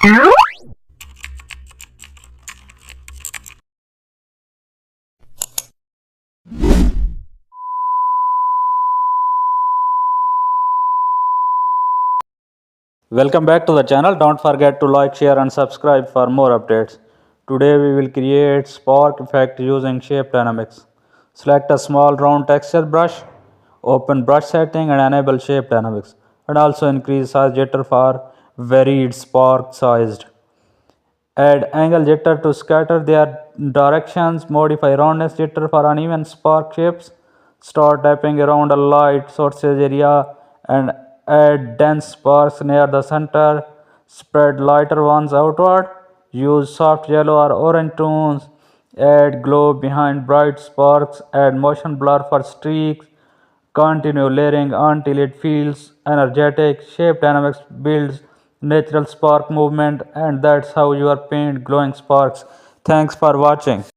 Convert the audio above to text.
Welcome back to the channel. Don't forget to like, share and subscribe for more updates. Today we will create spark effect using shape dynamics. Select a small round texture brush, open brush setting and enable shape dynamics, and also increase size jitter for varied spark sized. Add angle jitter to scatter their directions. Modify roundness jitter for uneven spark shapes. Start tapping around a light sources area and add dense sparks near the center. Spread lighter ones outward. Use soft yellow or orange tones. Add glow behind bright sparks. Add motion blur for streaks. Continue layering until it feels energetic. Shape dynamics builds natural spark movement, and that's how your paint glowing sparks. Thanks for watching.